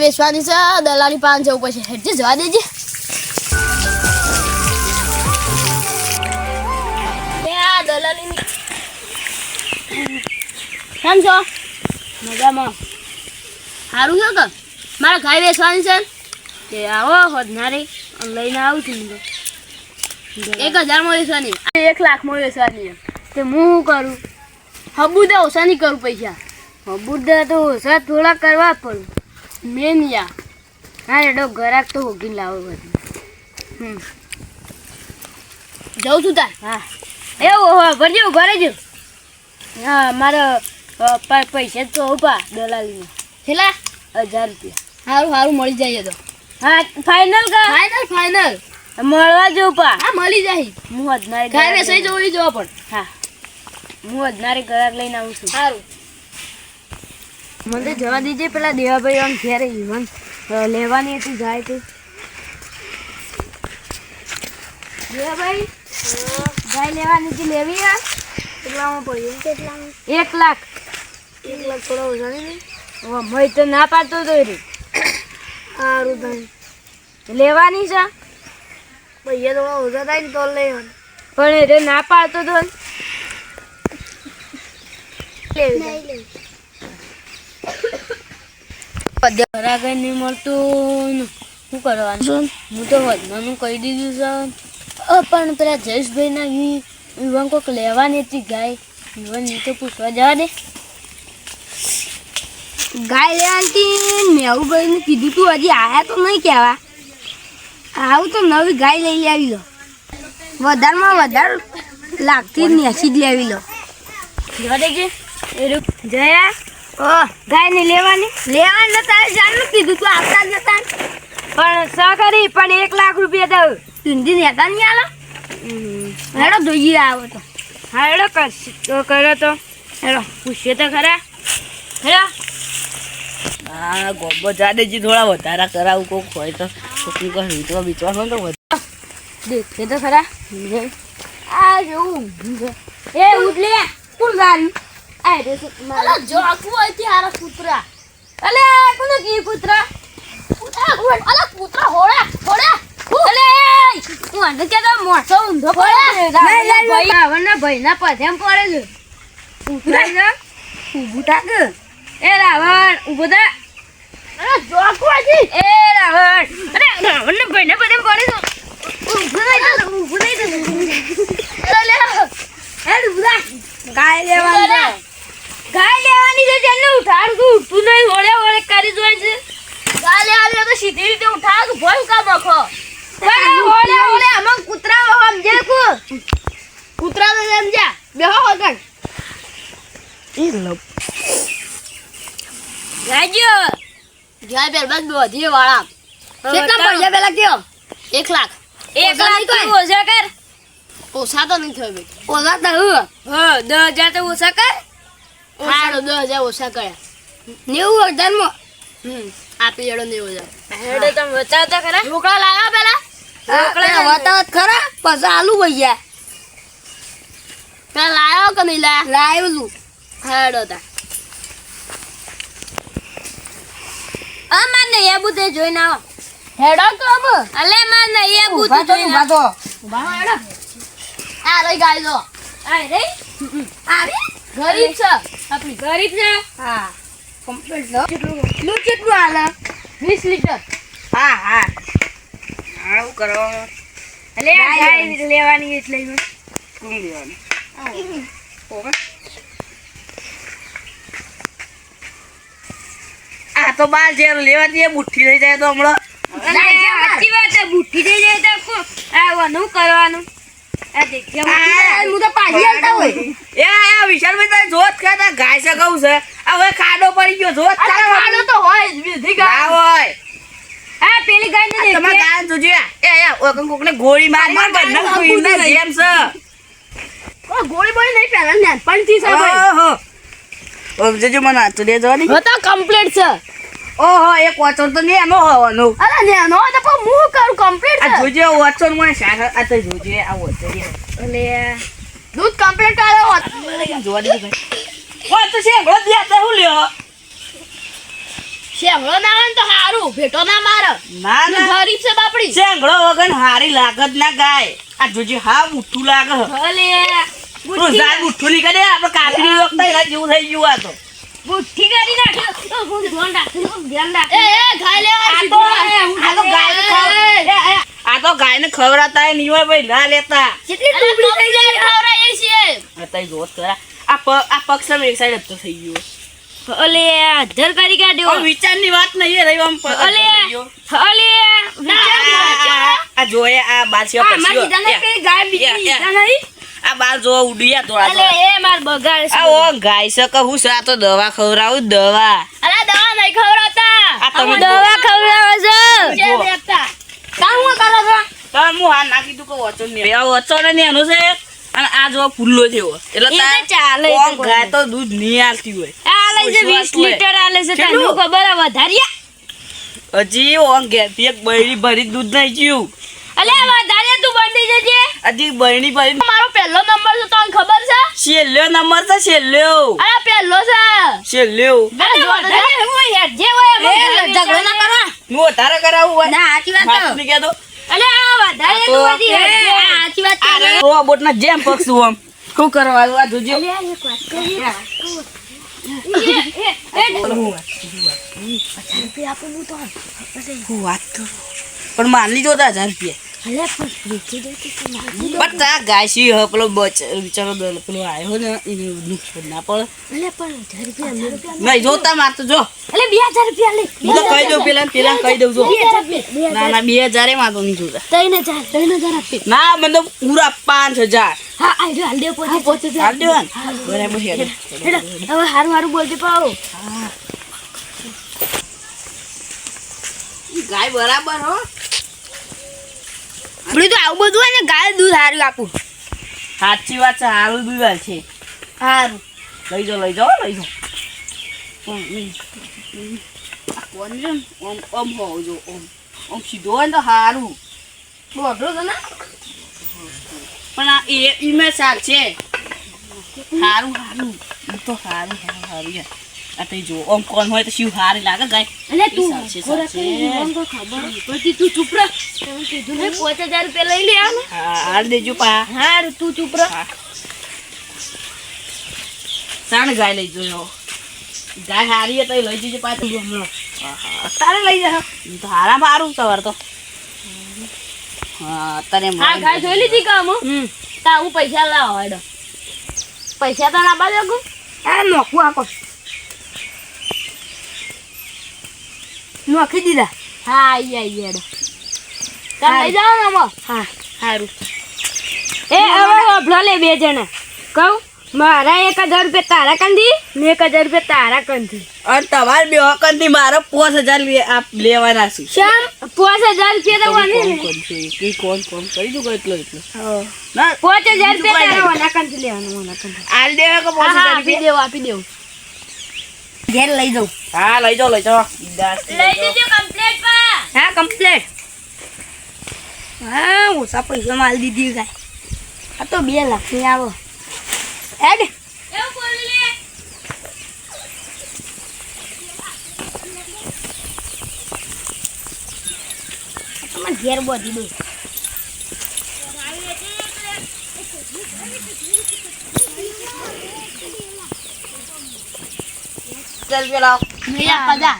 વેચવાની છે દલાલી પાંચ જવું પડશે હેડજે જવા દેજે આ દલાલી કેમ છો મજામાં સારું છે કે મારે ગાય વેચવાની છે તે આવો હોદનારી લઈને આવું છું 1000 વેચવાની 1 લાખમાં વેચવાની તે હું કરું હબુદે ઓછા નહીં કરું પૈસા હબુદે તો ઓછા થોડા કરવા પડે મેન યા હા એડો ગરાક તો હોગીને લાવો બધું જાઉં છું તાર હા એવું ભરજો ભરેજો હા મારા પૈસા તો ઉપા દલાલીમાં છેલ્લા 1000 રૂપિયા સારું સારું મળી જાય તો હા ફાઇનલ કા ફાઇનલ મળવા જો ઉપા હા મળી જાય હું હદનારે ગાય વેચાઈ જોઈ જો પણ હા હું હદનારે ગરાક લઈને આવું છું સારું મને જવા દીજે પેલા દેવાભાઈ આમ ઘેરે ઈવન લેવાની હતી જાય તે દેવાભાઈ ગાય લેવાની હતી લેવી યાર કેટલામાં પડ્યું કેટલામાં 1 લાખ થોડા ઓછા નહીં મય તો ના પાડતો તો રે સારું ભાઈ લેવાની છે પૈસા થોડા ઓછા થાય ને તો લેવાનું પણ એ ના પાડતો તો લેવી ઘરાક નહીં મળતું શું કરવાનું હું તો વધવાનું કહી દીધું છે પણ પેલા જયેશભાઈ ના યુવાન કોઈક લેવાની હતી ગાય યુવાન તો પૂછવા જવા દે ગાય લેવાની મેહુભાઈને કીધું તું હજી આયા તો નહીં કહેવા આવું તો નવી ગાય લઈ આવી લો વધારમાં વધારે લાગતી જ નેસી જ લેવી લો જવા દેજે જયા ગાય ને લેવાની તારે જાણનું કીધું તું આવતા જ નતા પણ સહકારી પણ 1 લાખ રૂપિયા તો હિન્દી નેતા નહીં આલો હેડો જોઈએ આવો તો હા હેડો કરો તો હેડો પૂછીએ તો ખરા હેડો હા ગોબો જાડેજી થોડા વધારા કરાવું કોક હોય તો કોકની કોઈ વીટવા બીચવા હોય તો દેખે તો ખરા આ જોઉં એ ઉડલે કોણ ગાડી આ રે મારા જો આખું હોય ત્યારે કૂતરા અલે કોને કી કૂતરા અલે કૂતરા હોળે અલે હું આને કે તો મોટો ઊંધો પડે ભાઈ આવના ભાઈના પધેમ પડે છે કૂતરા છે ઊભું થાક એ રાવણ ઊભો થા અરે જો આખું આજી એ રાવણ અરે રાવણના ભાઈના પધેમ પડે છે ઊભું નહીં અલે એ ઊભા ગાય લેવાની છે તેને ઉઠાડ તું ઉઠતું નહીં ઓળે કરી જોઈ છે ગાય લેવાની તો સીધી રીતે ઉઠાડ ભોય કા બખો ઓળે આમાં કૂતરા સમજે કૂતરા તો સમજ્યા બેહો વગર ઈ લપ ગાજો ગાય બેરબાદ બોધી વાળા કેટલા પૈસા પેલા કયો 1 લાખ 1 લાખ તો ઓછા કર ઓછા તો નહીં થયો ભાઈ ઓછા તો હા 10000 તો ઓછા કર હાડો 10000 ઓછા કર્યા 90000 માં આપી હેડો 90000 હેડો તમે બચાવતા ખરા રોકડા લાવ્યા પેલા રોકડા બતાવત ખરા પછી આલુ ભૈયા પેલા લાવ્યો કે નહીં લાવ્યું હેડો તા અમાર ને એ બુતે જોઈને આવો હેડો કમ અલે માર ને એ બુતે જોઈને આવો ઉભા હેડો આ રહી ગાય જો આ રે ગરીબ છે આપણી ગરીબ છે હા કમ્પ્લીટ લો કેટલું આલે 20 લીટર હા આવું કરો એટલે ગાય લેવાની એટલે કોણ લેવાની આ તો બાર જે લેવાની બુઠ્ઠી થઈ જાય તો હમણાં સાચી વાત છે બુઠ્ઠી થઈ જાય તો આવાનું કરવાનું આ દેખ્યા હું તો પાછી આલતા હોય એ વિશાલભાઈ તારે જોત ખાતા ગાય છે કહું છે હવે ખાડો પડી ગયો જોત ખાડો તો હોય જ બીજી ગાય હોય આ પેલી ગાય ને તમાર ગાય જોજે કોકને ગોળી માર બંને કુઈના જેમ છે ગોળી બોળી નહીં પેલા ને પણ થી છે ભાઈ ઓહો જજો મને તો દે જવાની તો કમ્પ્લીટ છે ઓહો એક વાચો તો ને એનો હોવાનો અરે ને નો તો પણ હું કરું કમ્પ્લીટ આ જોજે વાચો મને શાક આ તો જોજે આ વાચો એટલે દૂધ કમ્પ્લીટ આવ્યો જોવા દે ભાઈ ઓ તો છે ગોળ દિયા તો હું લ્યો શેંગડો ના આવે ને તો હારું ભેટો ના મારે ના ના ગરીબ છે બાપડી શેંગડો વગર હારી લાગત ના ગાય આ જોજે હા મુઠ્ઠું લાગે ભલે તું જાય મુઠ્ઠું ની કરે આપણે કાપી વખતે એના જેવું થઈ ગયું આ તો બુઠ્ઠી કરી નાખી તો હું ધ્યાન રાખી ધ્યાન રાખ એ ખાઈ લે આ તો ગાયને ખવડાવ આ તો ગાયને ખવડાવતા નહીં હોય ભાઈ ના લેતા કેટલી ટુકડી થઈ જાય ખવરાઈએ છીએ અત્યારે જોત કરા આ પક્ષ સમ એક સાઈડ તો થઈ ગયો અલે ધર કરી કાઢ્યો વિચારની વાત નહીં રહી આમ અલે અલે આ જોયે આ બારસીઓ મારી દાના કે ગાય બીજી નહીં આ બાર જો ઉડિયા તો અલે એ માર બગાડ છે આ ઓ ગાય છે કહું છે આ તો દવા ખવડાવું દવા અલે દવા નહીં ખવડાવતા આ તમે દવા ખવડાવે છે જો. દેતા કામ હું કરો છો તમે હું હા નાખી તું કે વચો ને આ વચો ને એનું છે અને આ જો ફૂલ્લો જેવો એટલે એ તો ચાલે, એ તો ગાય તો દૂધ નહીં આલતી હોય આ લઈ છે 20 લીટર આલે છે તને ખબર આ વધારિયા હજી ઓન ઘેરથી એક બૈરી ભરી દૂધ નહીં જીવ અલે વધારિયા તું બંધી જજે હજી બૈરી ભરી મારો પહેલો નંબર છે તને ખબર છે છેલ્લો નંબર છે છેલ્લો અરે પહેલો છે છેલ્લો અરે વધારે હું હેડ જે હોય ઝઘડો ના કરવા હું વધારે કરાવું હોય ના સાચી વાત વાત નહીં કહેતો અલે આ વધારે તું બધી હેડ જે સાચી વાત અરે રોબોટ ના જેમ પક્ષું આમ શું કરવાનું આ જોજો અલે આ એક વાત કરી હું વાત કરું પણ માની જોતા 1000 રૂપિયા અલે પણ વેચી દેતી તો ના બટ આ ગાય સી હ પેલો બિચારો પેલો આવ્યો ને એને નુકસાન ના પડે અલે પણ 1000 રૂપિયા નહીં જોતા માર તો જો અલે 2000 રૂપિયા લે હું તો કહી દઉં પેલા કહી દઉં જો 2000 ના ના 2000 માં તો નહીં જોતા 3000 આપી ના મને તો પૂરા 5000 હા આઈ હાલ દે પોતે હાલ દેવાન બરાબર હેડ હવે હારું હારું બોલજે પાઓ ગાય બરાબર હો આપડે તો આવું બધું હોય ને ગાય દૂધ હારું આપું સાચી વાત છે હારું દીવાલ છે હારું લઈ જાઓ આ કોણ છે ઓમ હોવ જો ઓમ સીધો હોય ને તો હારું બોડરો તો ના પણ આ ઈમે શાક છે હારું ઈ તો હારું યાર આ તો જો ઓમ કોણ હોય તો શિવ હારી લાગે ગાય અલે તું સાચે, ખોરા સાચે. કરી મને તો ખબર પછી તું ચૂપ રહે તમે કીધું ને 5000 રૂપિયા લઈ લે આ ને હા હાલ દેજો પા હારું તું ચૂપ રહે સાણ ગાય લઈ જોયો ગાય હારી તો લઈ જજો પા તું હમણાં તારે લઈ જા તો હારામાં હારું સવાર તો હા તારે હા ગાય જોઈ લીધી કામ તા હું પૈસા લાવ હેડો પૈસા તો ના બાજુ ગુ આ નોખું આપો નોખી દીધા હા આઈ હેડો તાર લઈ જાવ ને આમાં હા સારું એ હવે હોભળો લે બે જણા કહું મારા 1000 રૂપિયા તારા કંધી ને 1000 રૂપિયા તારા કંધી અને તમારે બે વખતથી મારે 5000 લેવાના છું શ્યામ 5000 રૂપિયા તો વને કોણ કરી દઉં એટલો ના 5000 રૂપિયા તારા વના કંધી લેવાનું વના કંધી હાલ દેવા કે હા 5000 આપી દેવું આપી દેવું ઘેર લઈ જાઉં હા લઈ જાઓ લઈ જજો કમ્પ્લીટ પા હા કમ્પ્લીટ હા ઓછા પૈસા માલ દીધી ગાય આ તો 2 લાખ ની આવો હેડ એવું બોલી લે તમાર ઘેર બોધી દો ચાલ પેલા નહીં આપા જા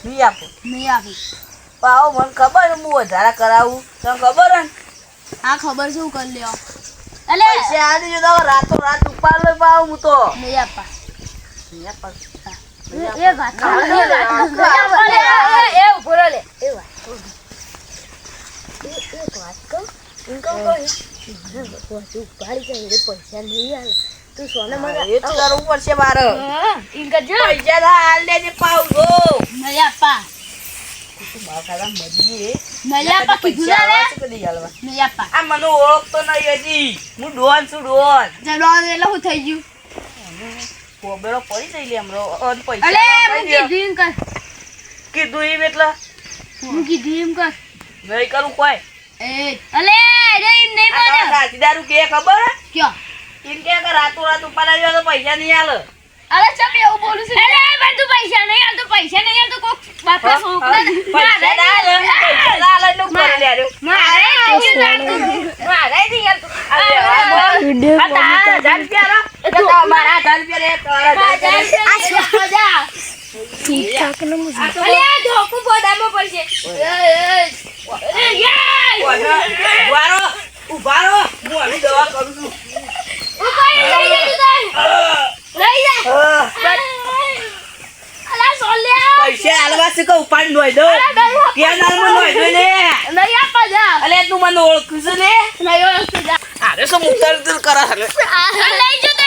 નહીં આપો નહીં આપી પાવો મને ખબર છે હું વધારે કરાવું તને ખબર ને હા ખબર છે હું કરી લ્યો અલે પૈસા આલી જો તો રાતો રાત ઉપાડ લઈ પાવ હું તો નહીં આપા નહીં આપો. એ વાત એ ઉભો લે એ વાત એક વાત કહું ઉપાડી જાય પૈસા નહીં આવે તું સોના હા, એ તો કરવું પડશે મારે ઇનકા જો પૈસા ના હાલ દેજે પાવ જો નહીં આપા બાકાલા મજી નહીં આપા કીધું પૈસા ના આવા છે કદી હાલવા નહીં આપા આ મને ઓળખતો નહીં હજી હું ડોન છું ડોન જડવાનું એટલે હું થઈ ગયું કોબેરો પડી જઈ લે હમણાં અને પૈસા અલે ના હું કહી દે. કીધું એમ કર કીધું એમ એટલે હું કીધું એમ કર નહીં કરું કોઈ એ અલે અરે એમ નહીં આ તારા બોલે સાથીદારું કે ખબર હે? ક્યો એમ કે રાતો રાત ઉપાડ આવ્યો તો પૈસા નહીં હાલે અરે ચમ એવું બોલું છું અરે પણ તું પૈસા નહીં હાલતો પૈસા ના લે પૈસા ના લે નું કરી લે રે મારે નહીં જાતું. મારે નહીં યાર. વિડિયો આ તારા 1000 રૂપિયા રો તો મારા 1000 રૂપિયા રે તારા ઠીક ને મુઝે અલે આ ધોકું બોડામાં પડશે. વારો ઉભારો હું આવી દવા કરું છું ઉપાય લઈ જા તું તાર. લઈ જા. અલા સોલ્યા. પૈસા આલવા છે કે ઉપાડ નોઈ દો ત્યાં નાલમાં નોઈ દો લે નહીં આપવા જા. અલે તું મને ઓળખું છે ને નહીં ઓળખતો જા. અરે શું મુતર કરે છે લઈ જો તો